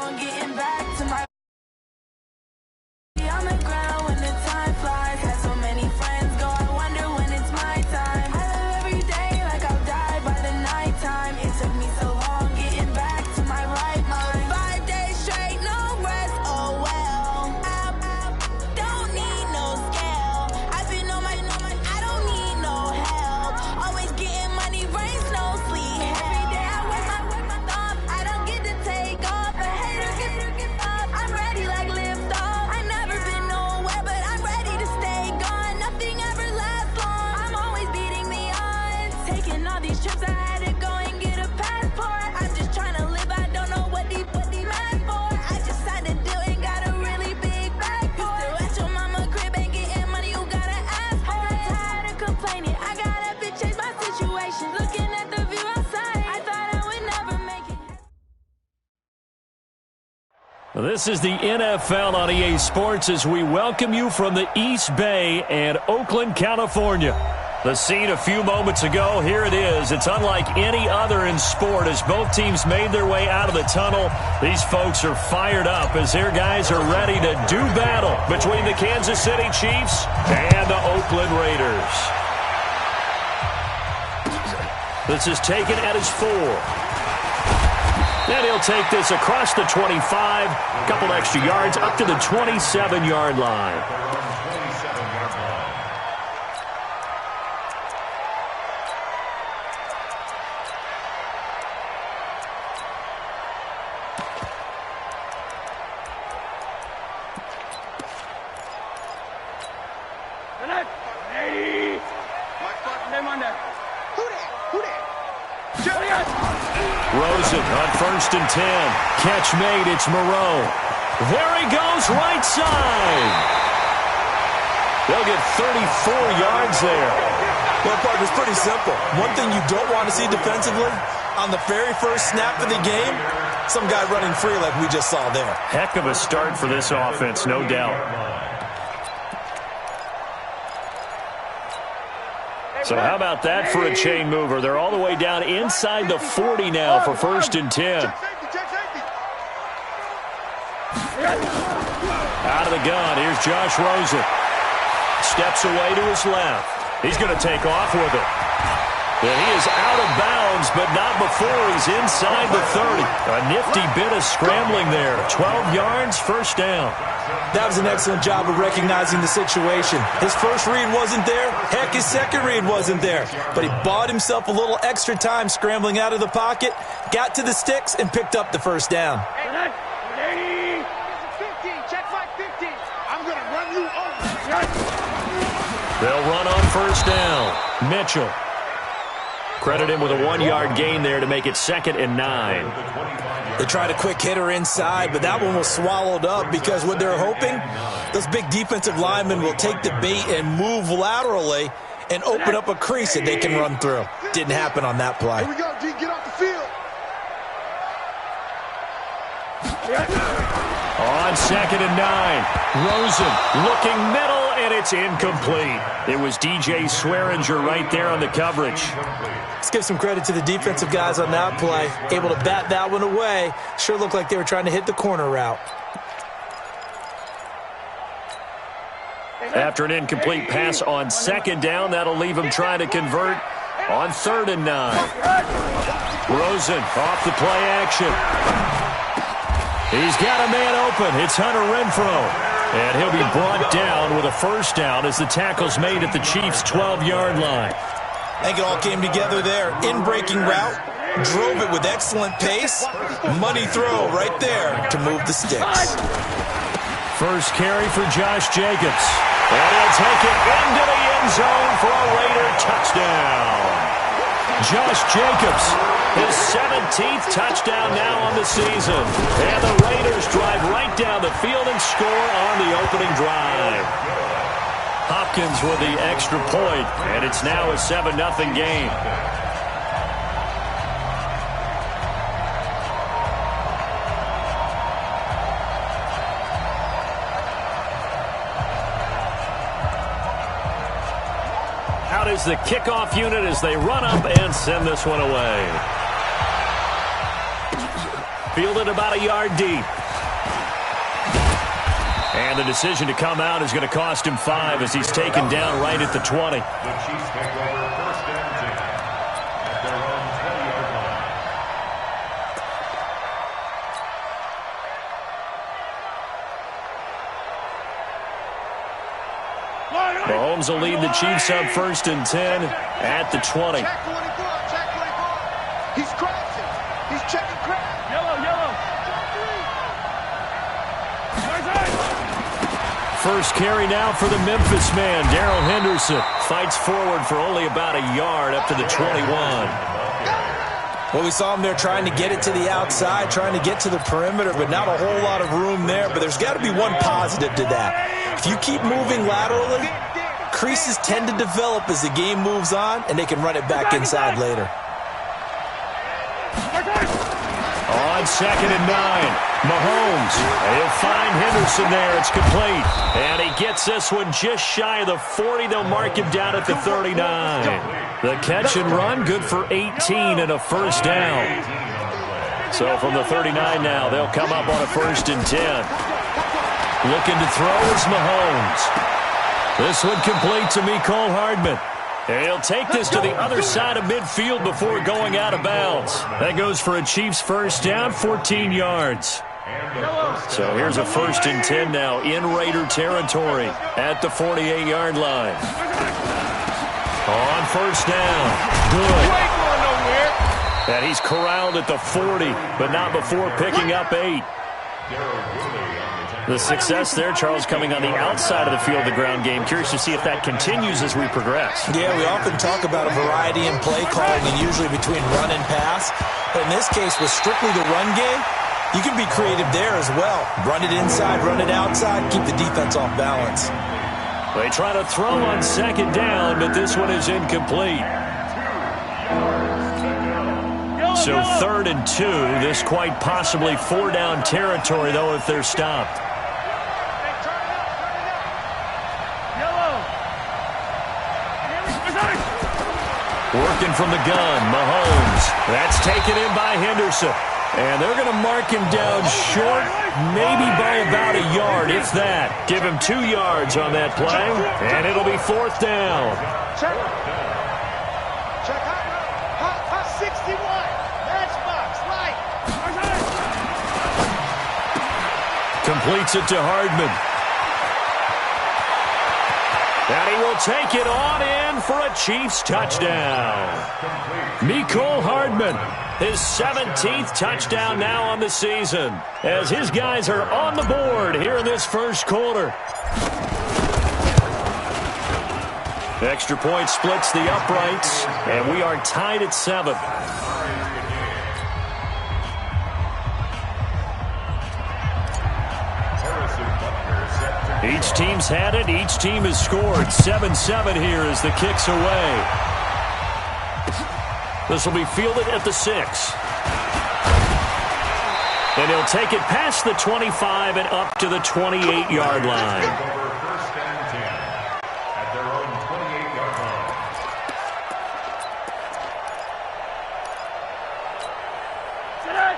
long getting back to my on the ground when the time flies. Had so many friends go, I wonder when it's my time. I live every day like I'll die by the nighttime. It took me so long getting back to my right mind. 5 days straight, no rest, oh well. Don't need no scale. I've been on my, I don't need no help. Always getting money, rains, no sleep. Every day I work my thumb. I don't get to take off. A hater get up. I'm ready like lift off. I never been nowhere, but I'm ready to stay gone. Nothing ever lasts long. I'm always beating the odds. Taking all these trips, I had to go and get a passport. I'm just trying to live, I don't know what the mad for. I just signed a deal and got a really big bag for it. Still at your mama crib and getting money, you gotta ask for it. I'm tired of complaining, I gotta change my situation. Looking at the view outside, I thought I would never make it. This is the NFL on EA Sports as we welcome you from the East Bay and Oakland, California. The scene a few moments ago, here it is. It's unlike any other in sport as both teams made their way out of the tunnel. These folks are fired up as their guys are ready to do battle between the Kansas City Chiefs and the Oakland Raiders. This is taken at his 4. And he'll take this across the 25, a couple extra yards up to the 27-yard line. Rosen on 1st and 10. Catch made, it's Moreau. There he goes, right side. They'll get 34 yards there. Well, Parker, it's pretty simple. One thing you don't want to see defensively, on the very first snap of the game, some guy running free like we just saw there. Heck of a start for this offense, no doubt. So how about that for a chain mover? They're all the way down inside the 40 now for 1st and 10. Out of the gun, here's Josh Rosen. Steps away to his left. He's going to take off with it. And he is out of bounds, but not before he's inside the 30. A nifty bit of scrambling there. 12 yards, 1st down. That was an excellent job of recognizing the situation. His first read wasn't there. Heck, his second read wasn't there. But he bought himself a little extra time scrambling out of the pocket, got to the sticks, and picked up the 1st down. They'll run on 1st down. Mitchell. Credit him with a 1-yard gain there to make it 2nd and 9. They tried a quick hitter inside, but that one was swallowed up because what they're hoping, those big defensive linemen will take the bait and move laterally and open up a crease that they can run through. Didn't happen on that play. Here we go, D. Get off the field. On 2nd and 9. Rosen looking middle, and it's incomplete. It was DJ Swearinger right there on the coverage. Let's give some credit to the defensive guys on that play. Able to bat that one away. Sure looked like they were trying to hit the corner route. After an incomplete pass on 2nd down, that'll leave him trying to convert on 3rd and 9. Rosen off the play action. He's got a man open. It's Hunter Renfrow. And he'll be brought down with a 1st down as the tackle's made at the Chiefs' 12-yard line. I think it all came together there. In-breaking route. Drove it with excellent pace. Money throw right there to move the sticks. First carry for Josh Jacobs. And he'll take it into the end zone for a Raider touchdown. Josh Jacobs, his 17th touchdown now on the season. And the Raiders drive right down the field and score on the opening drive. Hopkins with the extra point, and it's now a 7-0 game. Out is the kickoff unit as they run up and send this one away. Fielded about a yard deep. And the decision to come out is going to cost him 5 as he's taken down right at the 20. The Chiefs take over 1st and 10 at their own 20-yard line. Mahomes will lead the Chiefs up 1st and 10 at the 20. Check 24, check 24. He's crashing. He's checking crash. Yellow. First carry now for the Memphis man, Darrell Henderson. Fights forward for only about a yard up to the 21. Well, we saw him there trying to get it to the outside, trying to get to the perimeter, but not a whole lot of room there. But there's got to be one positive to that. If you keep moving laterally, creases tend to develop as the game moves on, and they can run it back inside later. On 2nd and 9. Mahomes, he'll find Henderson there. It's complete. And he gets this one just shy of the 40. They'll mark him down at the 39. The catch and run, good for 18 and a first down. So from the 39 now, they'll come up on a 1st and 10. Looking to throw is Mahomes. This one complete to Mecole Hardman. He'll take this to the other side of midfield before going out of bounds. That goes for a Chiefs first down, 14 yards. So here's a 1st and 10 now in Raider territory at the 48-yard line. On 1st down. Good. And he's corralled at the 40, but not before picking up 8. The success there, Charles, coming on the outside of the field, the ground game. Curious to see if that continues as we progress. Yeah, we often talk about a variety in play calling and usually between run and pass. But in this case, with strictly the run game, you can be creative there as well. Run it inside, run it outside, keep the defense off balance. They try to throw on 2nd down, but this one is incomplete. So 3rd and 2, this quite possibly 4-down territory, though, if they're stopped. Working from the gun, Mahomes. That's taken in by Henderson. And they're going to mark him down short, maybe by about a yard, if that. Give him 2 yards on that play, and it'll be 4th down. Check. Hot 61. Matchbox, light. Completes it to Hardman. And he will take it on in for a Chiefs touchdown. Mecole Hardman, his 17th touchdown now on the season, as his guys are on the board here in this first quarter. Extra point splits the uprights, and we are tied at 7. Each team's had it. Each team has scored. 7-7 here as the kick's away. This will be fielded at the 6. And he'll take it past the 25 and up to the 28-yard line.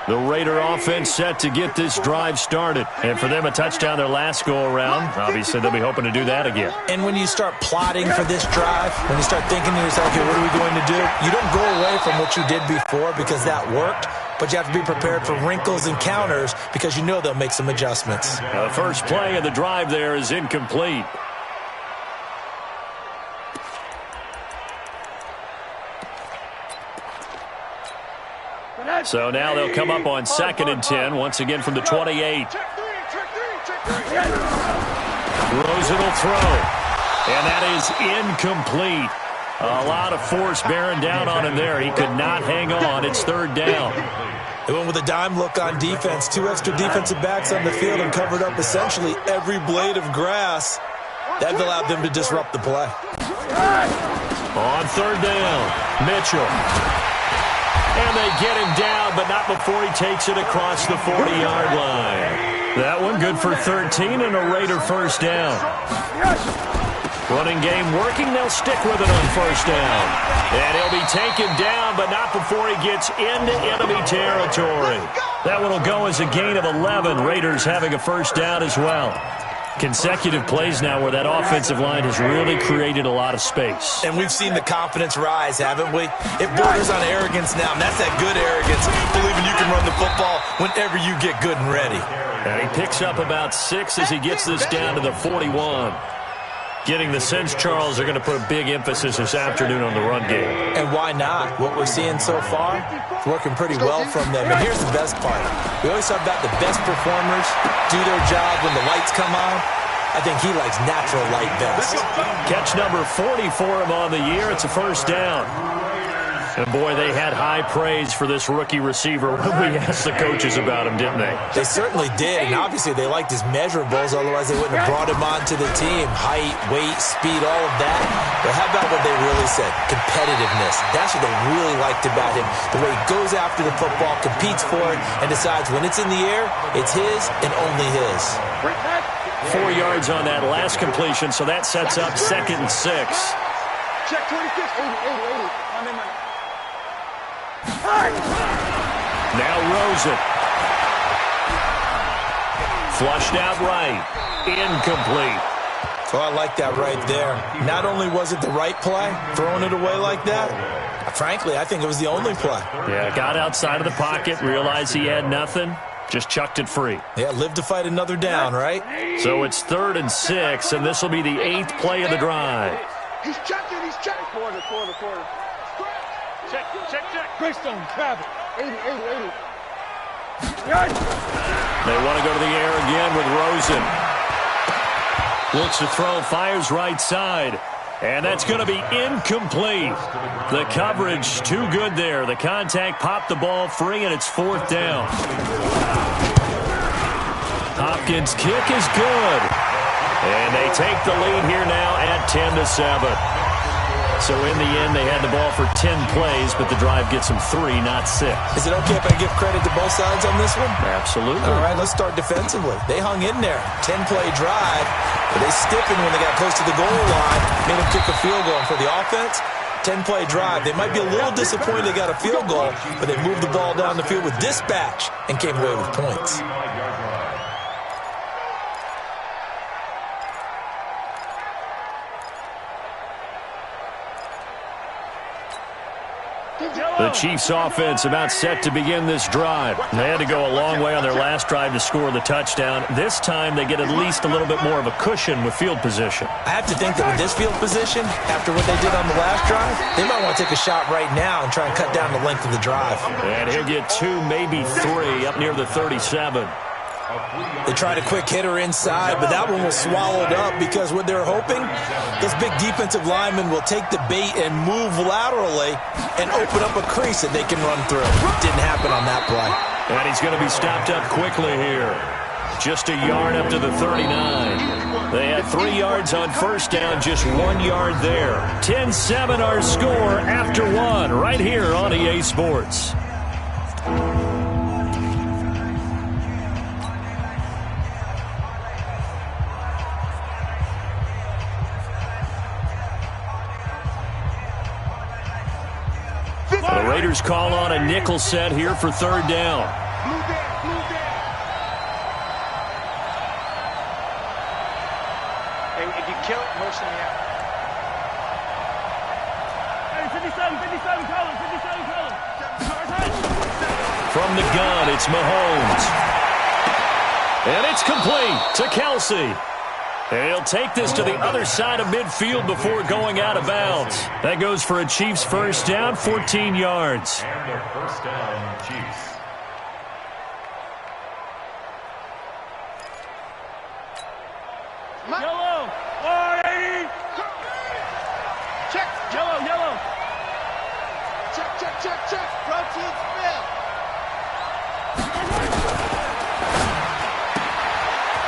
The Raider offense set to get this drive started. And for them, a touchdown their last go-around. Obviously, they'll be hoping to do that again. And when you start plotting for this drive, when you start thinking to yourself, okay, what are we going to do? You don't go away from what you did before because that worked, but you have to be prepared for wrinkles and counters because you know they'll make some adjustments. The first play of the drive there is incomplete. So now they'll come up on 2nd and 10, once again from the 28. Rosen will throw, and that is incomplete. A lot of force bearing down on him there. He could not hang on. It's 3rd down. They went with a dime look on defense. 2 extra defensive backs on the field and covered up essentially every blade of grass. That allowed them to disrupt the play. On 3rd down, Mitchell. And they get him down, but not before he takes it across the 40-yard line. That one good for 13 and a Raider first down. Running game working. They'll stick with it on first down. And he'll be taken down, but not before he gets into enemy territory. That one will go as a gain of 11. Raiders having a first down as well. Consecutive plays now where that offensive line has really created a lot of space. And we've seen the confidence rise, haven't we? It borders on arrogance now, and that's that good arrogance, believing you can run the football whenever you get good and ready. And he picks up about 6 as he gets this down to the 41. Getting the sense, Charles, they're going to put a big emphasis this afternoon on the run game. And why not? What we're seeing so far, it's working pretty well from them. And here's the best part. We always talk about the best performers do their job when the lights come on. I think he likes natural light best. Catch number 40 for him on the year. It's a first down. And, boy, they had high praise for this rookie receiver when we asked the coaches about him, didn't they? They certainly did, and obviously they liked his measurables, otherwise they wouldn't have brought him onto the team. Height, weight, speed, all of that. But how about what they really said? Competitiveness. That's what they really liked about him. The way he goes after the football, competes for it, and decides when it's in the air, it's his and only his. 4 yards on that last completion, so that sets up 2nd and 6. Check 26. 80. Now Rosen. Flushed out right. Incomplete. So I like that right there. Not only was it the right play, throwing it away like that, frankly, I think it was the only play. Yeah, got outside of the pocket, realized he had nothing, just chucked it free. Yeah, live to fight another down, right? So it's 3rd and 6, and this will be the 8th play of the drive. He's checking. Quarter. Check. Greystone, grab it. 80. They want to go to the air again with Rosen. Looks to throw, fires right side. And that's going to be incomplete. The coverage too good there. The contact popped the ball free, and it's 4th down. Hopkins' kick is good. And they take the lead here now at 10-7. So in the end, they had the ball for 10 plays, but the drive gets them 3, not 6. Is it okay if I give credit to both sides on this one? Absolutely. All right, let's start defensively. They hung in there. 10-play drive. But they stiffened when they got close to the goal line, made them kick a field goal. And for the offense, 10-play drive. They might be a little disappointed they got a field goal, but they moved the ball down the field with dispatch and came away with points. The Chiefs offense about set to begin this drive. They had to go a long way on their last drive to score the touchdown. This time they get at least a little bit more of a cushion with field position. I have to think that with this field position, after what they did on the last drive, they might want to take a shot right now and try and cut down the length of the drive. And he'll get 2, maybe 3 up near the 37. They tried a quick hitter inside, but that one was swallowed up because what they're hoping, this big defensive lineman will take the bait and move laterally and open up a crease that they can run through. Didn't happen on that play. And he's going to be stopped up quickly here. Just a yard up to the 39. They had 3 yards on first down, just 1 yard there. 10-7 our score after 1 right here on EA Sports. The Raiders call on a nickel set here for 3rd down. Blue down. Hey, if you kill it, motion me out. Hey, 57, color. From the gun, it's Mahomes. And it's complete to Kelsey. And he'll take this to the other side of midfield before going out of bounds. That goes for a Chiefs first down, 14 yards. And their first down, Chiefs. Yellow. 180. Check. Yellow. Check. Protein spill.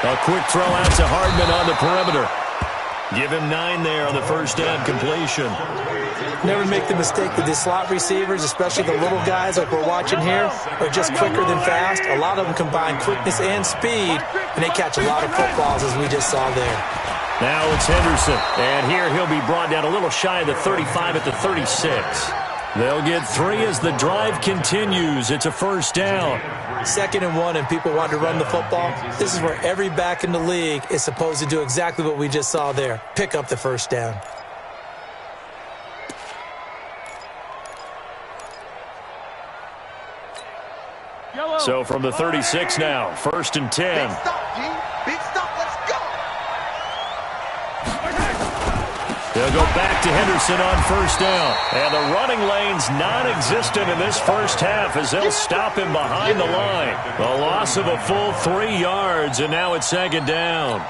A quick throw out to Hardman on the perimeter. Give him 9 there on the first down completion. Never make the mistake that the slot receivers, especially the little guys like we're watching here, are just quicker than fast. A lot of them combine quickness and speed, and they catch a lot of footballs as we just saw there. Now it's Henderson. And here he'll be brought down a little shy of the 35 at the 36. They'll get 3 as the drive continues. It's a first down. 2nd and 1, and people want to run the football. This is where every back in the league is supposed to do exactly what we just saw there. Pick up the first down. So from the 36 now, 1st and 10. Big stop, G. Big stop. Let's go. They'll go back to Henderson on 1st down. And the running lane's non-existent in this first half as they'll stop him behind the line. The loss of a full 3 yards, and now it's 2nd down.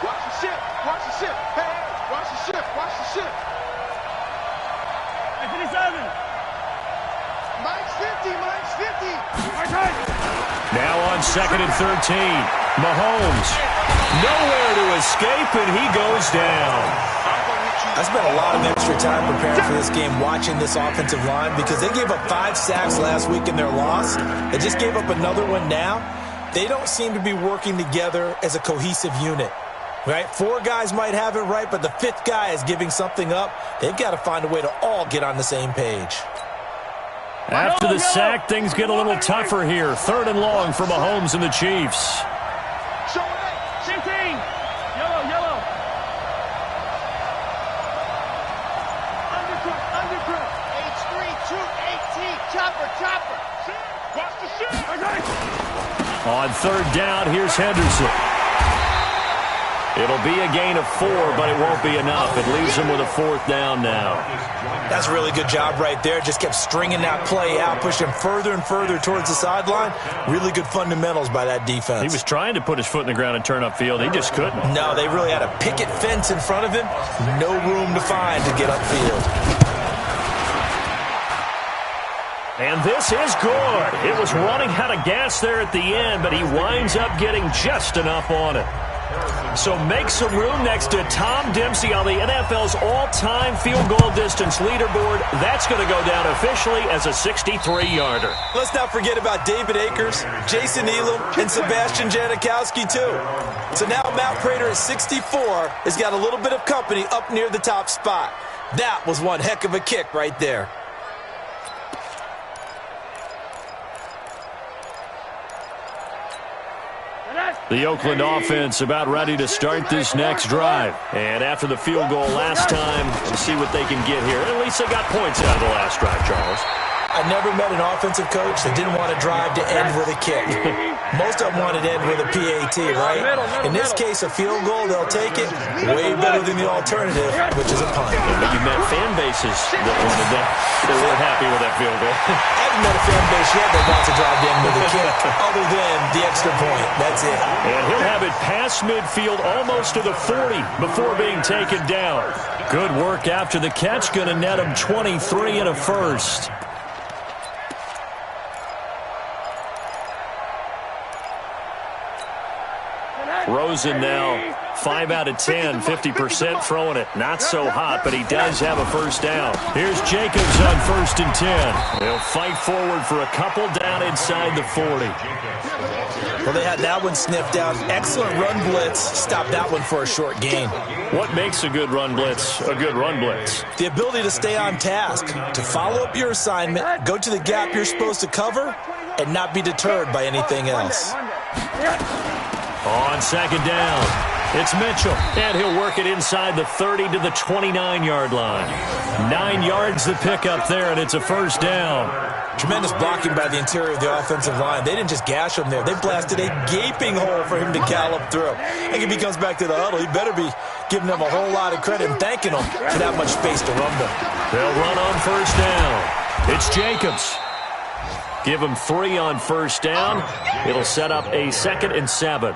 Watch the ship. Watch the ship. Hey, watch the ship. Watch the ship. Mike's 50. Mike's 50. Now on 2nd and 13. Mahomes. Nowhere to escape, and he goes down. I spent a lot of extra time preparing for this game watching this offensive line because they gave up 5 sacks last week in their loss. They just gave up another one now. They don't seem to be working together as a cohesive unit. Right? 4 guys might have it right, but the 5th guy is giving something up. They've got to find a way to all get on the same page. After the sack, things get a little tougher here. 3rd and long for Mahomes and the Chiefs. On 3rd down, here's Henderson. It'll be a gain of 4, but it won't be enough. It leaves him with a 4th down now. That's a really good job right there. Just kept stringing that play out, pushed him further and further towards the sideline. Really good fundamentals by that defense. He was trying to put his foot in the ground and turn upfield. He just couldn't. No, they really had a picket fence in front of him. No room to find to get upfield. And this is good. It was running out of gas there at the end, but he winds up getting just enough on it. So make some room next to Tom Dempsey on the NFL's all-time field goal distance leaderboard. That's going to go down officially as a 63-yarder. Let's not forget about David Akers, Jason Elam, and Sebastian Janikowski, too. So now Matt Prater at 64 has got a little bit of company up near the top spot. That was one heck of a kick right there. The Oakland offense about ready to start this next drive. And after the field goal last time, we'll see what they can get here. At least they got points out of the last drive, Charles. I never met an offensive coach that didn't want a drive to end with a kick. Most of them wanted to end with a PAT, right? In this case, a field goal, they'll take it. Way better than the alternative, which is a punt. But you met fan bases that wanted that. They weren't happy with that field goal. I haven't met a fan base yet that wants a drive to end with a kick, other than the extra point. That's it. And he'll have it past midfield almost to the 40 before being taken down. Good work after the catch. Going to net him 23 and a first. Rosen now 5 out of 10, 50% throwing it. Not so hot, but he does have a first down. Here's Jacobs on 1st and 10. They'll fight forward for a couple down inside the 40. Well, they had that one sniffed out. Excellent run blitz. Stopped that one for a short gain. What makes a good run blitz a good run blitz? The ability to stay on task, to follow up your assignment, go to the gap you're supposed to cover, and not be deterred by anything else. On 2nd down, it's Mitchell, and he'll work it inside the 30 to the 29-yard line. 9 yards the pickup there, and it's a first down. Tremendous blocking by the interior of the offensive line. They didn't just gash him there. They blasted a gaping hole for him to gallop through. I think if he comes back to the huddle, he better be giving them a whole lot of credit and thanking them for that much space to rumble. They'll run on first down. It's Jacobs. Give him 3 on first down. It'll set up a 2nd and 7.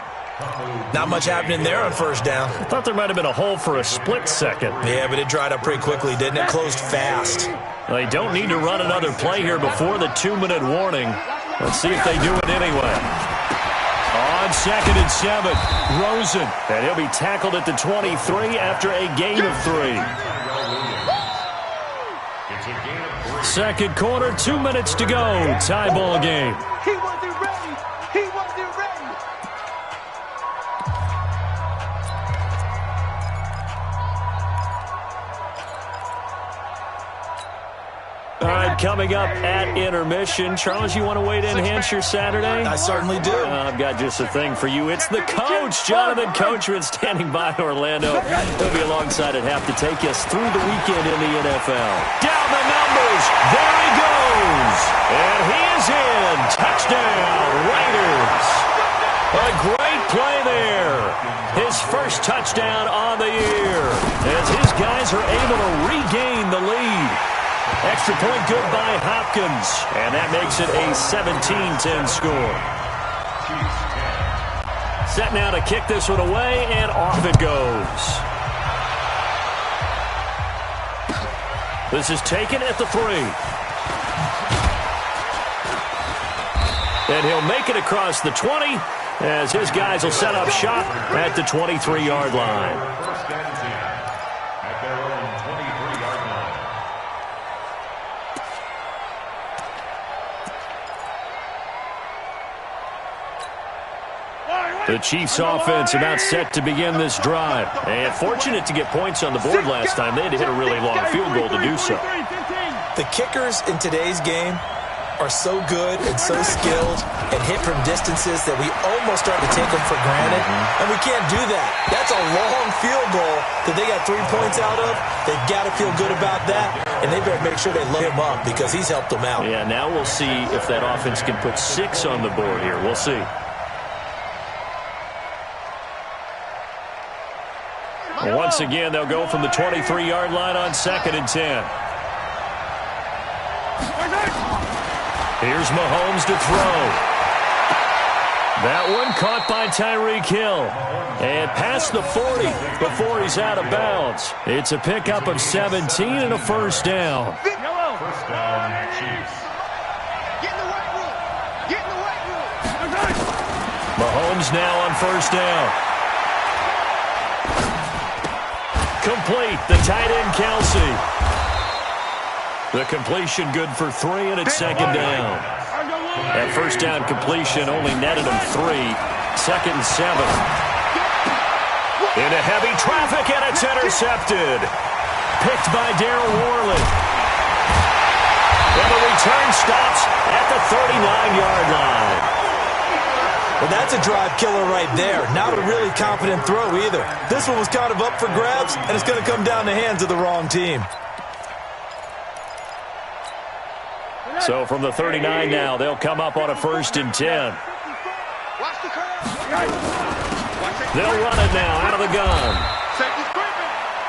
Not much happening there on first down. I thought there might have been a hole for a split second. Yeah, but it dried up pretty quickly, didn't it? Closed fast. They don't need to run another play here before the 2-minute warning. Let's see if they do it anyway. On 2nd and 7, Rosen. And he'll be tackled at the 23 after a gain of 3. Second quarter, 2 minutes to go. Tie ball game. He wasn't ready. He wasn't ready. coming up at intermission. Charles, you want to wait to enhance your Saturday? I certainly do. I've got just a thing for you. It's the coach, Jonathan Coachman, standing by in Orlando. He'll be alongside at half to take us through the weekend in the NFL. Down the numbers. There he goes. And he is in. Touchdown, Raiders. A great play there. His first touchdown on the year as his guys are able to regain the lead. Extra point good by Hopkins, and that makes it a 17-10 score. Set now to kick this one away, and off it goes. This is taken at the 3. And he'll make it across the 20 as his guys will set up shop at the 23-yard line. First and 10 at their own 23-yard line. The Chiefs offense about set to begin this drive. And fortunate to get points on the board last time. They had to hit a really long field goal to do so. The kickers in today's game are so good and so skilled and hit from distances that we almost start to take them for granted. And we can't do that. That's a long field goal that they got 3 points out of. They've got to feel good about that, and they better make sure they load him up because he's helped them out. Yeah, now we'll see if that offense can put 6 on the board here. We'll see. Once again, they'll go from the 23-yard line on 2nd and 10. Here's Mahomes to throw. That one caught by Tyreek Hill. And past the 40 before he's out of bounds. It's a pickup of 17 and a first down. First down, Chiefs. Get in the weight room. Get in the weight room. Mahomes now on first down. Complete. The tight end, Kelsey. The completion good for 3, and it's 2nd down. That first down completion only netted him 3. 2nd and 7. Into heavy traffic, and it's intercepted. Picked by Darryl Worley. And the return stops at the 39-yard line. Well, that's a drive killer right there. Not a really confident throw either. This one was kind of up for grabs, and it's going to come down the hands of the wrong team. So from the 39 now, they'll come up on a 1st and 10. Watch the curve. They'll run it now out of the gun.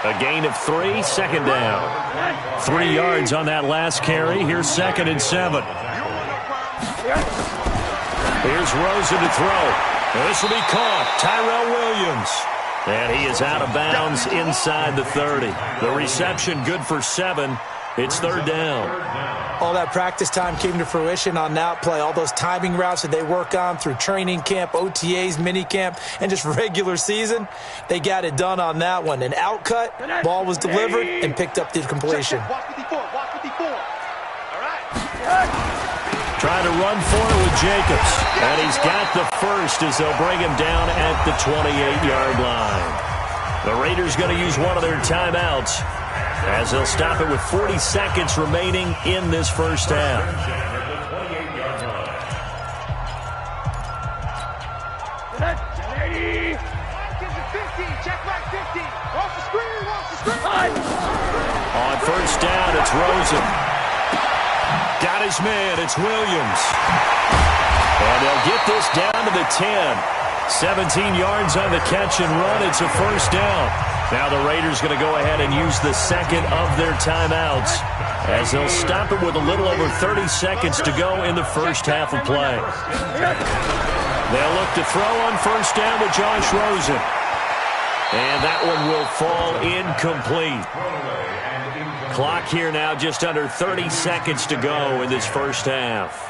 A gain of 3, 2nd down. 3 yards on that last carry. Here's 2nd and 7. Here's Rosen to throw. This will be caught. Tyrell Williams. And he is out of bounds inside the 30. The reception good for 7. It's 3rd down. All that practice time came to fruition on that play. All those timing routes that they work on through training camp, OTAs, minicamp, and just regular season, they got it done on that one. An outcut, ball was delivered, and picked up the completion. Watch 54. Watch 54. All right. Trying to run for it with Jacobs. And he's got the first as they'll bring him down at the 28-yard line. The Raiders going to use one of their timeouts as they'll stop it with 40 seconds remaining in this first half. Check back 50. Watch the screen. Watch the screen. On first down, it's Rosen. Got his man. It's Williams. And they'll get this down to the 10. 17 yards on the catch and run. It's a first down. Now the Raiders going to go ahead and use the second of their timeouts as they'll stop it with a little over 30 seconds to go in the first half of play. They'll look to throw on first down with Josh Rosen. And that one will fall incomplete. Clock here now just under 30 seconds to go in this first half.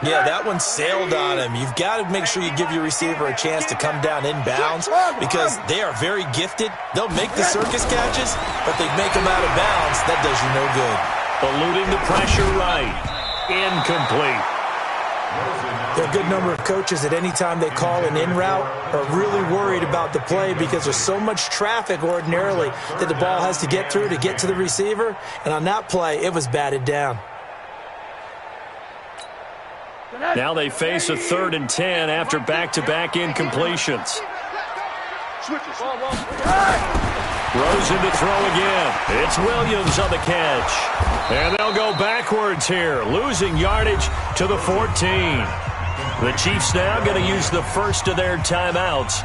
Yeah, that one sailed on him. You've got to make sure you give your receiver a chance to come down inbounds because they are very gifted. They'll make the circus catches, but they make them out of bounds. That does you no good. Eluding the pressure right. Incomplete. There are a good number of coaches that any time they call an in route are really worried about the play because there's so much traffic ordinarily that the ball has to get through to get to the receiver. And on that play, it was batted down. Now they face a 3rd and 10 after back-to-back incompletions. Rosen to throw again. It's Williams on the catch. And they'll go backwards here, losing yardage to the 14. The Chiefs now going to use the first of their timeouts,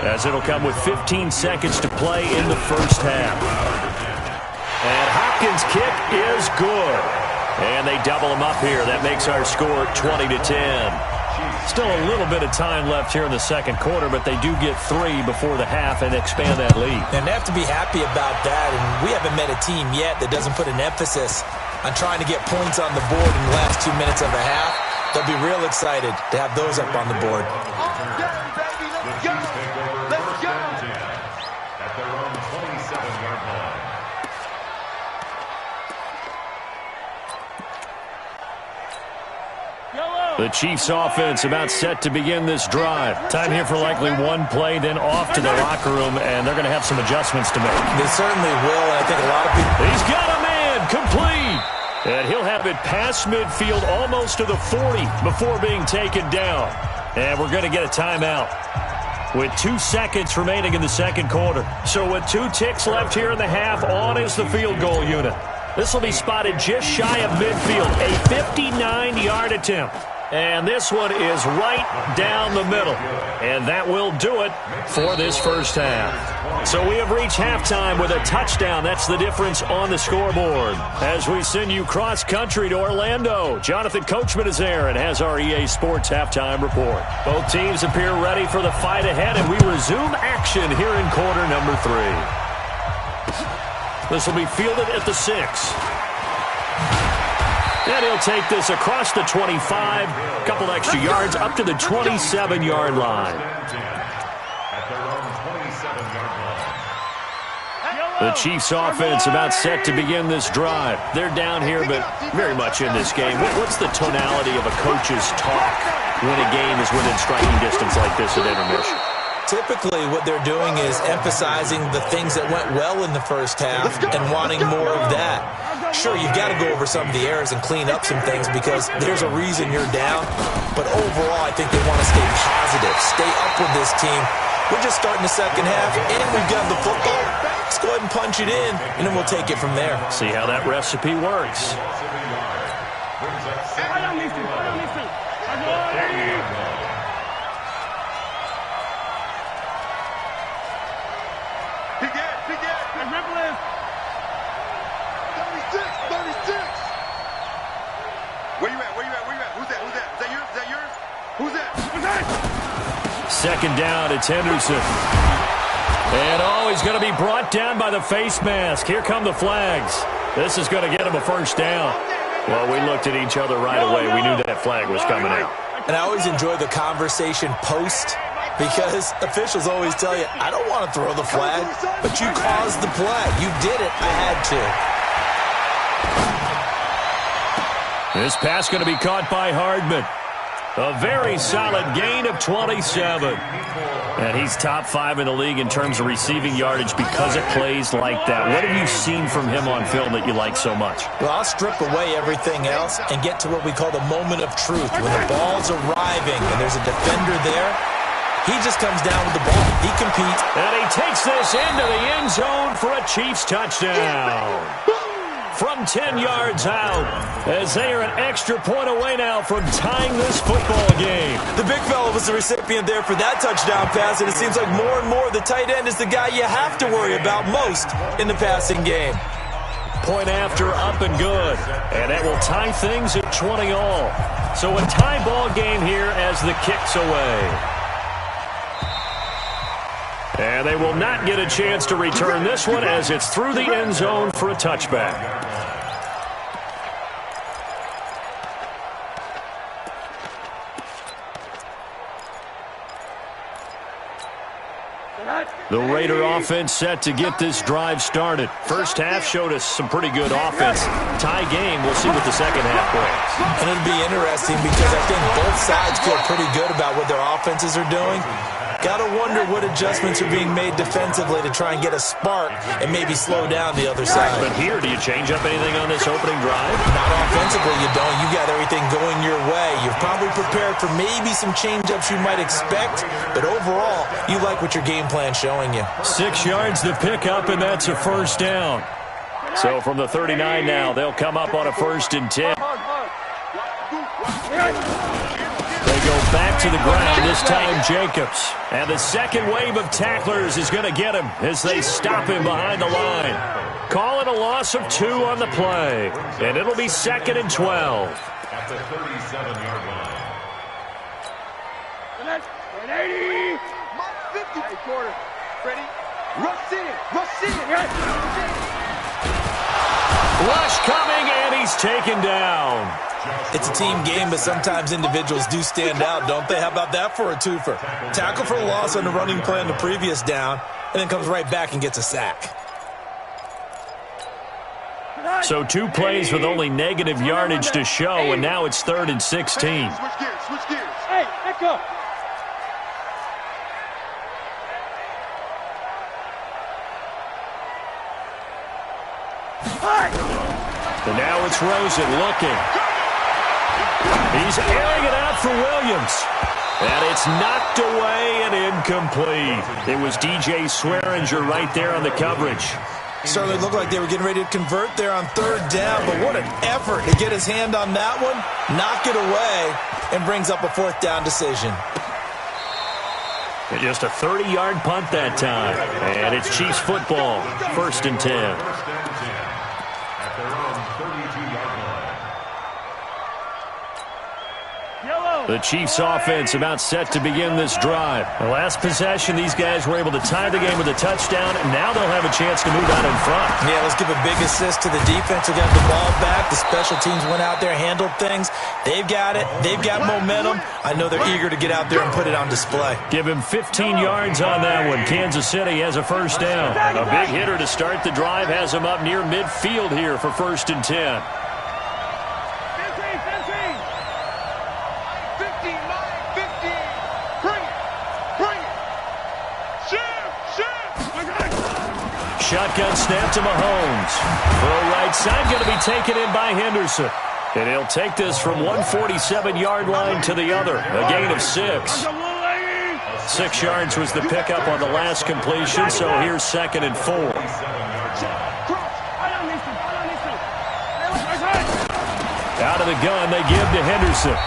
as it'll come with 15 seconds to play in the first half. And Hopkins' kick is good. And they double him up here. That makes our score 20-10. Still a little bit of time left here in the second quarter, but they do get 3 before the half and expand that lead. And they have to be happy about that. And we haven't met a team yet that doesn't put an emphasis on trying to get points on the board in the last 2 minutes of the half. They'll be real excited to have those up on the board. The Chiefs offense about set to begin this drive. Time here for likely one play, then off to the locker room, and they're going to have some adjustments to make. They certainly will, and I think a lot of people... He's got a man, complete! And he'll have it past midfield almost to the 40 before being taken down. And we're going to get a timeout with 2 seconds remaining in the second quarter. So with 2 ticks left here in the half, on is the field goal unit. This will be spotted just shy of midfield, a 59-yard attempt. And this one is right down the middle. And that will do it for this first half. So we have reached halftime with a touchdown. That's the difference on the scoreboard. As we send you cross-country to Orlando, Jonathan Coachman is there and has our EA Sports halftime report. Both teams appear ready for the fight ahead, and we resume action here in quarter number 3. This will be fielded at the 6. And he'll take this across the 25, a couple extra yards, up to the 27-yard line. The Chiefs offense about set to begin this drive. They're down here, but very much in this game. What's the tonality of a coach's talk when a game is within striking distance like this at intermission? Typically, what they're doing is emphasizing the things that went well in the first half and wanting more of that. Sure, you've got to go over some of the errors and clean up some things because there's a reason you're down. But overall, I think they want to stay positive, stay up with this team. We're just starting the second half, and we've got the football. Let's go ahead and punch it in, and then we'll take it from there. See how that recipe works. Second down, it's Henderson. And he's going to be brought down by the face mask. Here come the flags. This is going to get him a first down. Well, we looked at each other right away. We knew that flag was coming out. And I always enjoy the conversation post because officials always tell you, I don't want to throw the flag, but you caused the play. You did it. I had to. This pass going to be caught by Hardman. A very solid gain of 27. And he's top 5 in the league in terms of receiving yardage because of plays like that. What have you seen from him on film that you like so much? Well, I'll strip away everything else and get to what we call the moment of truth. When the ball's arriving and there's a defender there, he just comes down with the ball. He competes. And he takes this into the end zone for a Chiefs touchdown. From 10 yards out, as they are an extra point away now from tying this football game. The big fella was the recipient there for that touchdown pass, and it seems like more and more the tight end is the guy you have to worry about most in the passing game. Point after, up and good. And that will tie things at 20 all. So a tie ball game here as the kick's away. And they will not get a chance to return this one as it's through the end zone for a touchback. The Raider offense set to get this drive started. First half showed us some pretty good offense. Tie game, we'll see what the second half brings. And it'll be interesting because I think both sides feel pretty good about what their offenses are doing. Got to wonder what adjustments are being made defensively to try and get a spark and maybe slow down the other side. But here, do you change up anything on this opening drive? Not offensively, you don't. You got everything going your way. You're probably prepared for maybe some change-ups you might expect, but overall, you like what your game plan's showing you. 6 yards the pickup, and that's a first down. So from the 39 now, they'll come up on a 1st and 10. They go back to the ground, this time Jacobs. And the second wave of tacklers is going to get him as they stop him behind the line. Call it a loss of 2 on the play. And it'll be 2nd and 12. At the 37-yard line. 180. 50. Quarter. Ready? Rush in. Rush coming, and he's taken down. It's a team game, but sometimes individuals do stand out, don't they? How about that for a twofer? Tackle for a loss on the running play on the previous down, and then comes right back and gets a sack. So 2 plays with only negative yardage to show, and now it's 3rd and 16. Switch gears. Hey, back up. And now it's Rosen looking. He's airing it out for Williams. And it's knocked away and incomplete. It was DJ Swearinger right there on the coverage. Certainly looked like they were getting ready to convert there on 3rd down, but what an effort to get his hand on that one, knock it away, and brings up a 4th down decision. And just a 30-yard punt that time. And it's Chiefs football, 1st and 10. At their own 32-yard line. The Chiefs offense about set to begin this drive. The last possession, these guys were able to tie the game with a touchdown, and now they'll have a chance to move out in front. Yeah, let's give a big assist to the defense who got the ball back. The special teams went out there, handled things. They've got it. They've got momentum. I know they're eager to get out there and put it on display. Give him 15 yards on that one. Kansas City has a 1st down. A big hitter to start the drive has him up near midfield here for 1st and 10. 15. Bring it. Shotgun snap to Mahomes. Throw right side, going to be taken in by Henderson. And he'll take this from 147-yard line to the other. A gain of 6. 6 yards was the pickup on the last completion, so here's 2nd and 4. Out of the gun, they give to Henderson.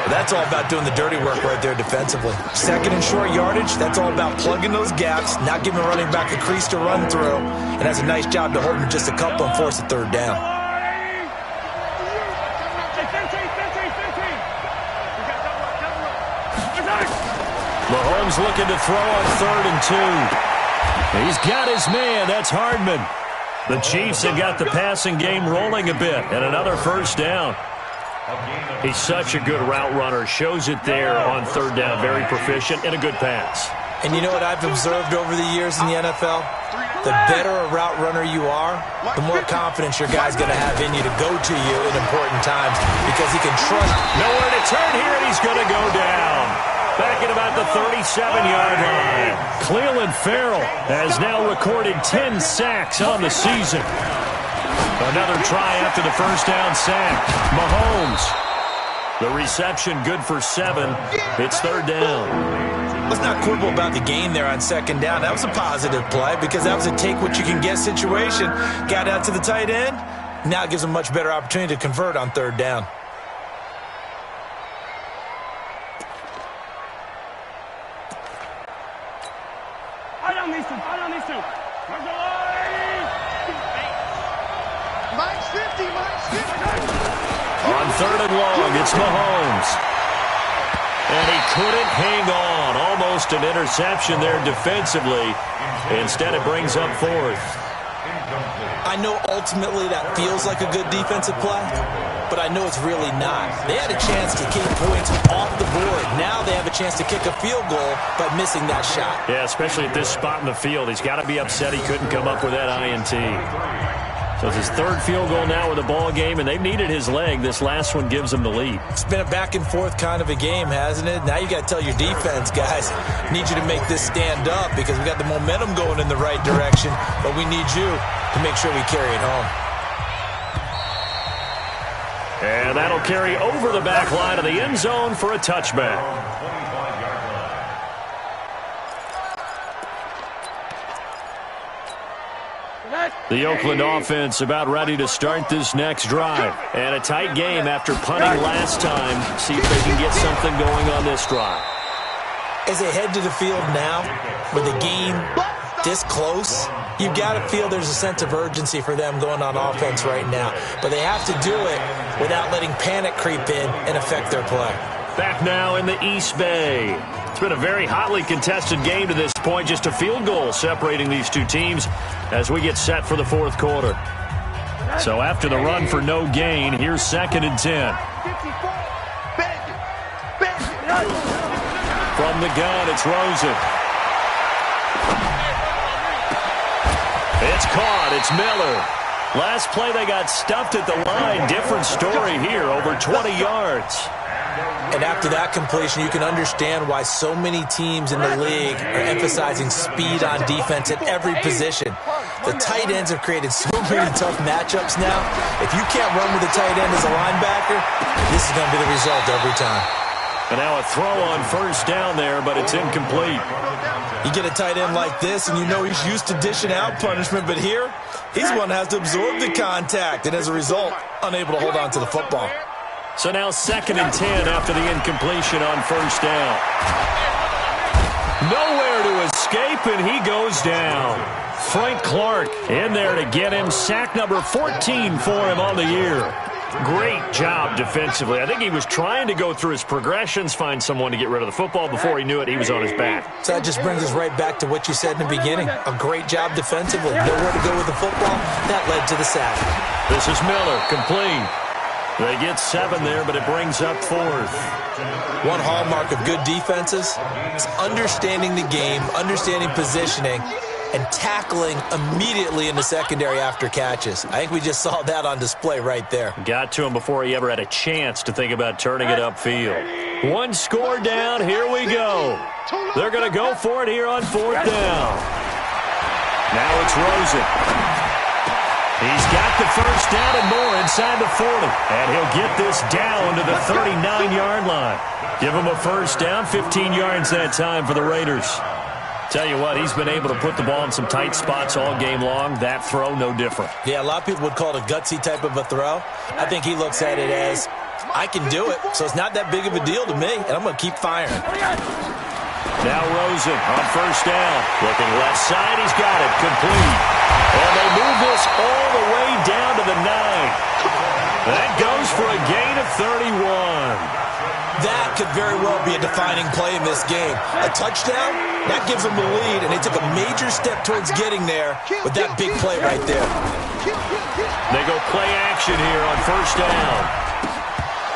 That's all about doing the dirty work right there defensively. 2nd and short yardage, that's all about plugging those gaps, not giving running back a crease to run through, and has a nice job to hold him just a couple and force a 3rd down. Mahomes looking to throw on 3rd and 2. He's got his man. That's Hardman. The Chiefs have got the passing game rolling a bit, and another 1st down. He's such a good route runner. Shows it there on 3rd down. Very proficient and a good pass. And you know what I've observed over the years in the NFL? The better a route runner you are, the more confidence your guy's going to have in you to go to you in important times because he can trust. Nowhere to turn here, and he's going to go down. Back at about the 37-yard line. Clelin Ferrell has now recorded 10 sacks on the season. Another try after the 1st down sack. Mahomes. The reception good for 7. It's 3rd down. Let's not quibble about the gain there on 2nd down. That was a positive play because that was a take-what-you-can-get situation. Got out to the tight end. Now it gives him a much better opportunity to convert on 3rd down. On 3rd and long, it's Mahomes. And he couldn't hang on. Almost an interception there defensively. Instead, it brings up 4th. I know ultimately that feels like a good defensive play, but I know it's really not. They had a chance to keep points off the board. Now they have a a chance to kick a field goal by missing that shot. Yeah, especially at this spot in the field. He's got to be upset he couldn't come up with that INT. So it's his third field goal now with the ball game, and they've needed his leg. This last one gives them the lead. It's been a back-and-forth kind of a game, hasn't it? Now you got to tell your defense, guys, need you to make this stand up because we got the momentum going in the right direction, but we need you to make sure we carry it home. And that'll carry over the back line of the end zone for a touchback. The Oakland offense about ready to start this next drive. And a tight game after punting last time. See if they can get something going on this drive. As they head to the field now, with the game this close, you've got to feel there's a sense of urgency for them going on offense right now. But they have to do it without letting panic creep in and affect their play. Back now in the East Bay. It's been a very hotly contested game to this point. Just a field goal separating these two teams as we get set for the fourth quarter. So after the run for no gain, here's 2nd and 10. From the gun, it's Rosen. It's caught. It's Miller. Last play, they got stuffed at the line. Different story here, over 20 yards. And after that completion, you can understand why so many teams in the league are emphasizing speed on defense at every position. The tight ends have created so many tough matchups now. If you can't run with a tight end as a linebacker, this is going to be the result every time. And now a throw on first down there, but it's incomplete. You get a tight end like this, and you know he's used to dishing out punishment, but here, he's the one that has to absorb the contact, and as a result, unable to hold on to the football. So now 2nd and 10 after the incompletion on first down. Nowhere to escape, and he goes down. Frank Clark in there to get him. Sack number 14 for him on the year. Great job defensively. I think he was trying to go through his progressions, find someone to get rid of the football. Before he knew it, he was on his back. So that just brings us right back to what you said in the beginning. A great job defensively. Nowhere to go with the football. That led to the sack. This is Miller, complete. They get 7 there, but it brings up 4th. One hallmark of good defenses is understanding the game, understanding positioning, and tackling immediately in the secondary after catches. I think we just saw that on display right there. Got to him before he ever had a chance to think about turning it upfield. One score down, here we go. They're going to go for it here on 4th down. Now it's Rosen. He's got the first down and more inside the 40. And he'll get this down to the 39-yard line. Give him a first down, 15 yards that time for the Raiders. Tell you what, he's been able to put the ball in some tight spots all game long. That throw, no different. Yeah, a lot of people would call it a gutsy type of a throw. I think he looks at it as, I can do it, so it's not that big of a deal to me, and I'm going to keep firing. Now Rosen on first down. Looking left side, he's got it, complete. And they move this all the way down to the 9. That goes for a gain of 31. That could very well be a defining play in this game. A touchdown, that gives them the lead, and they took a major step towards getting there with that big play right there. They go play action here on first down.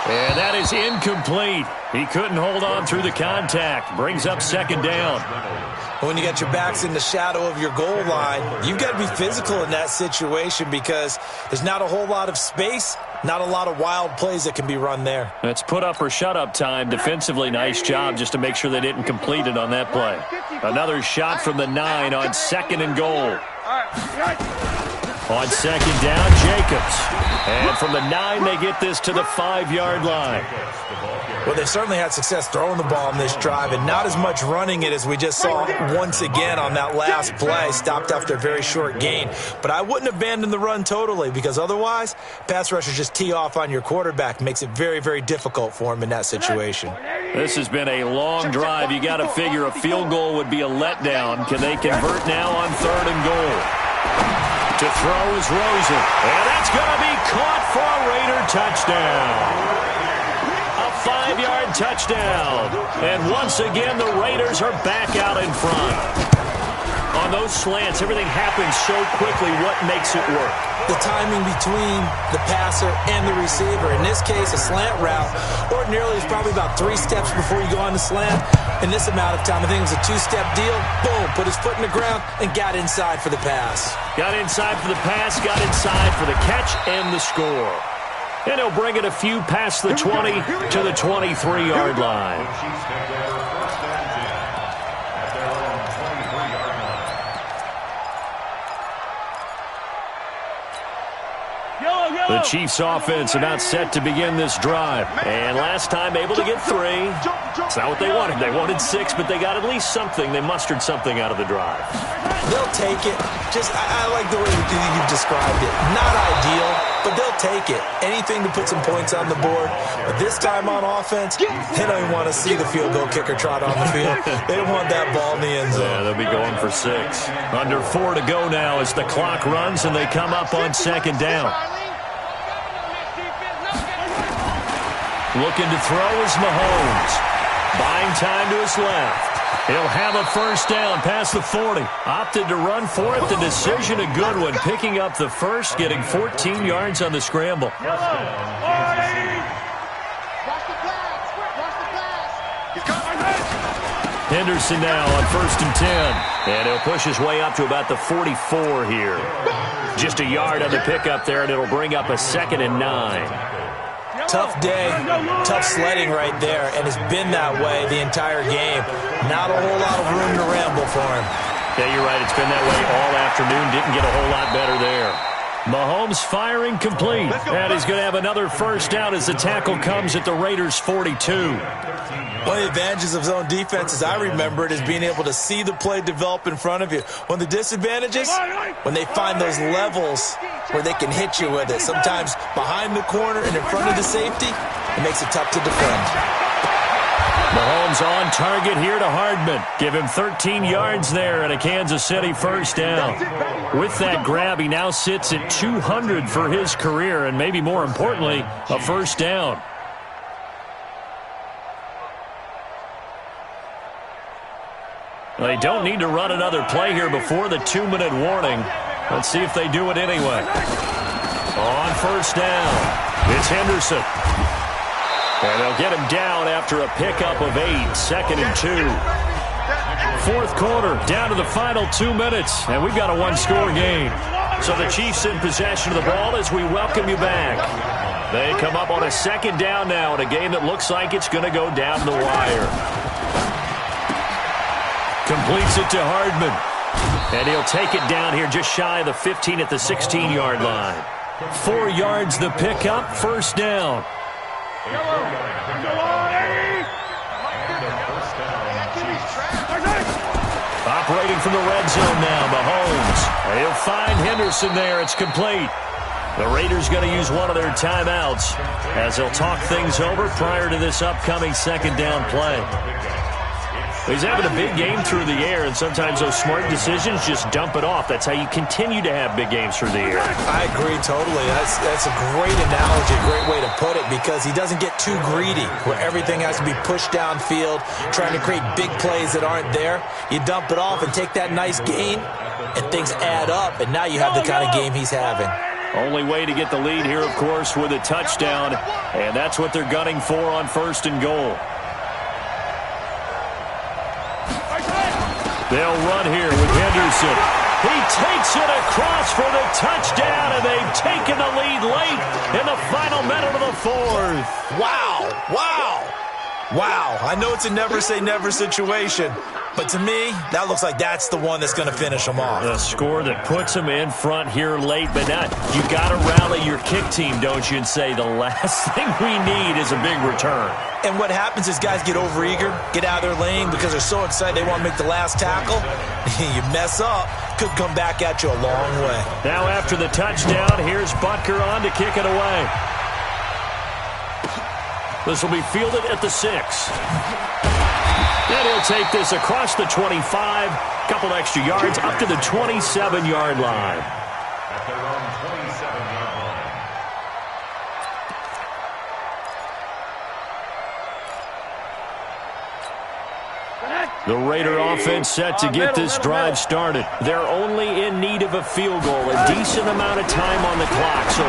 And that is incomplete. He couldn't hold on through the contact. Brings up 2nd down. When you got your backs in the shadow of your goal line, you've got to be physical in that situation because there's not a whole lot of space, not a lot of wild plays that can be run there. That's put up or shut up time. Defensively, nice job just to make sure they didn't complete it on that play. Another shot from the 9 on 2nd and goal. On 2nd down, Jacobs. And from the 9, they get this to the 5-yard line. Well, they certainly had success throwing the ball in this drive and not as much running it as we just saw once again on that last play. Stopped after a very short gain. But I wouldn't abandon the run totally because otherwise, pass rushers just tee off on your quarterback. Makes it very, very difficult for him in that situation. This has been a long drive. You got to figure a field goal would be a letdown. Can they convert now on 3rd and goal? To throw is Rosen. And that's going to be caught for a Raider touchdown. A 5-yard touchdown. And once again, the Raiders are back out in front. on those slants, everything happens so quickly. What makes it work? The timing between the passer and the receiver. In this case, a slant route ordinarily is probably about 3 steps before you go on the slant. In this amount of time, I think it was a 2-step deal. Boom, put his foot in the ground and got inside for the pass. Got inside for the pass, got inside for the catch and the score. And he'll bring it a few past the 20 to the 23-yard line. The Chiefs offense about set to begin this drive. And last time able to get 3. It's not what they wanted. They wanted 6, but they got at least something. They mustered something out of the drive. They'll take it. I like the way you've described it. Not ideal, but they'll take it. Anything to put some points on the board. But this time on offense, they don't even want to see the field goal kicker trot on the field. They want that ball in the end zone. Yeah, they'll be going for 6. Under 4 to go now as the clock runs and they come up on 2nd down. Looking to throw is Mahomes. Buying time to his left. He'll have a first down past the 40. Opted to run for it. The decision a good one. Picking up the first, getting 14 yards on the scramble. Henderson now on 1st and 10. And he'll push his way up to about the 44 here. Just a yard on the pickup there, and it'll bring up a 2nd and 9. Tough day, tough sledding right there, and it's been that way the entire game. Not a whole lot of room to ramble for him. Yeah, you're right. It's been that way all afternoon. Didn't get a whole lot better there. Mahomes firing complete. And he's going to have another first down as the tackle comes at the Raiders' 42. One of the advantages of zone defense, as I remember it, is being able to see the play develop in front of you. One of the disadvantages, when they find those levels where they can hit you with it. Sometimes behind the corner and in front of the safety, it makes it tough to defend. Mahomes on target here to Hardman. Give him 13 yards there and a Kansas City first down. With that grab, he now sits at 200 for his career, and maybe more importantly, a first down. They don't need to run another play here before the 2-minute warning. Let's see if they do it anyway. On first down, it's Henderson. And they'll get him down after a pickup of 8, 2nd and 2. Fourth quarter, down to the final 2 minutes, and we've got a one-score game. So the Chiefs in possession of the ball as we welcome you back. They come up on a 2nd down now in a game that looks like it's going to go down the wire. Completes it to Hardman. And he'll take it down here just shy of the 15 at the 16-yard line. 4 yards the pickup, first down. Operating from the red zone now, Mahomes. He'll find Henderson there. It's complete. The Raiders going to use one of their timeouts as they'll talk things over prior to this upcoming 2nd down play. He's having a big game through the air, and sometimes those smart decisions just dump it off. That's how you continue to have big games through the air. I agree totally. That's a great analogy, great way to put it, because he doesn't get too greedy where everything has to be pushed downfield, trying to create big plays that aren't there. You dump it off and take that nice gain, and things add up, and now you have the kind of game he's having. Only way to get the lead here, of course, with a touchdown, and that's what they're gunning for on 1st and goal. They'll run here with Henderson. He takes it across for the touchdown, and they've taken the lead late in the final minute of the 4th. Wow, wow, wow. I know it's a never-say-never situation, but to me, that looks like that's the one that's going to finish them off. The score that puts them in front here late, but not. You got to rally your kick team, don't you, and say the last thing we need is a big return. And what happens is guys get overeager, get out of their lane because they're so excited they want to make the last tackle. You mess up, could come back at you a long way. Now after the touchdown, here's Butker on to kick it away. This will be fielded at the 6. And he'll take this across the 25, couple extra yards up to the 27-yard line. At their own 27-yard line. The Raider offense set to get this drive started. They're only in need of a field goal, a decent amount of time on the clock. So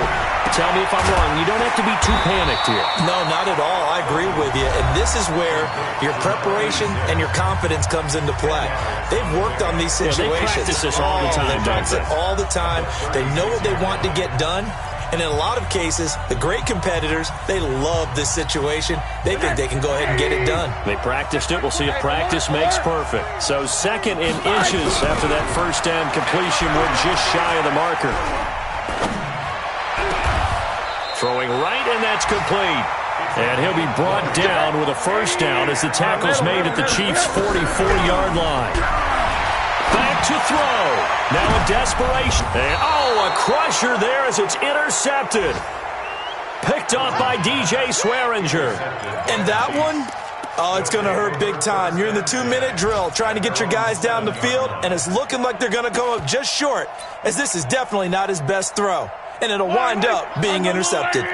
tell me if I'm wrong. You don't have to be too panicked here. No, not at all. I agree with you. And this is where your preparation and your confidence comes into play. They've worked on these situations. They practice this all the time. They practice it all the time. They know what they want to get done. And in a lot of cases, the great competitors, they love this situation. They think they can go ahead and get it done. They practiced it. We'll see if practice makes perfect. So second in inches after that first down completion. We're just shy of the marker. Throwing right, and that's complete. And he'll be brought down with a first down as the tackle's made at the Chiefs' 44-yard line. Back to throw. Now in desperation. And, a crusher there as it's intercepted. Picked off by DJ Swearinger. And that one, it's going to hurt big time. You're in the 2-minute drill trying to get your guys down the field, and it's looking like they're going to go up just short, as this is definitely not his best throw. And it'll wind up being intercepted.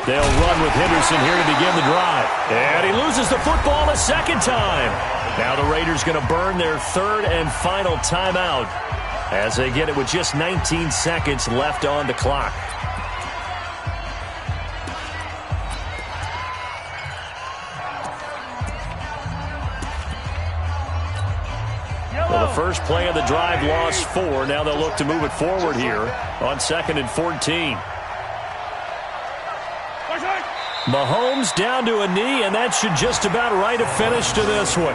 They'll run with Henderson here to begin the drive. And he loses the football a second time. Now the Raiders going to burn their third and final timeout as they get it with just 19 seconds left on the clock. Well, the first play of the drive lost 4. Now they'll look to move it forward here on 2nd and 14. Mahomes down to a knee, and that should just about write a finish to this one.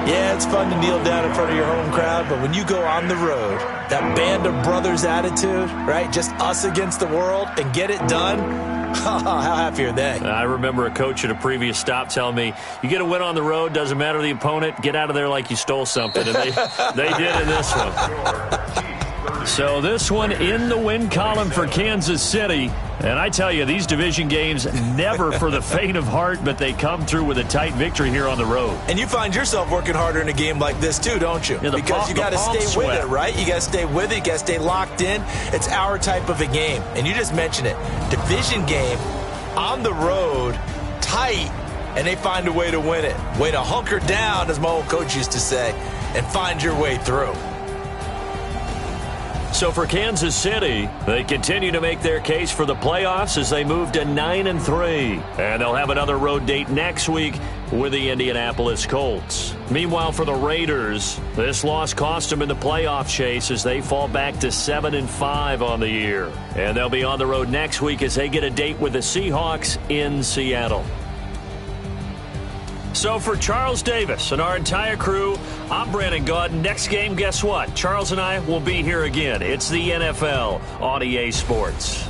Yeah, it's fun to kneel down in front of your home crowd, but when you go on the road, that band of brothers attitude, right, just us against the world, and get it done, how happy are they? I remember a coach at a previous stop telling me, you get a win on the road, doesn't matter the opponent, get out of there like you stole something, and they did in this one. So this one in the win column for Kansas City. And I tell you, these division games never for the faint of heart, but they come through with a tight victory here on the road. And you find yourself working harder in a game like this too, don't you? Yeah, because you got to stay with it, right? You got to stay with it. You got to stay locked in. It's our type of a game. And you just mentioned it. Division game, on the road, tight, and they find a way to win it. Way to hunker down, as my old coach used to say, and find your way through. So for Kansas City, they continue to make their case for the playoffs as they move to 9-3. And they'll have another road date next week with the Indianapolis Colts. Meanwhile, for the Raiders, this loss cost them in the playoff chase as they fall back to 7-5 on the year. And they'll be on the road next week as they get a date with the Seahawks in Seattle. So for Charles Davis and our entire crew, I'm Brandon Gaudin. Next game, guess what? Charles and I will be here again. It's the NFL on EA Sports.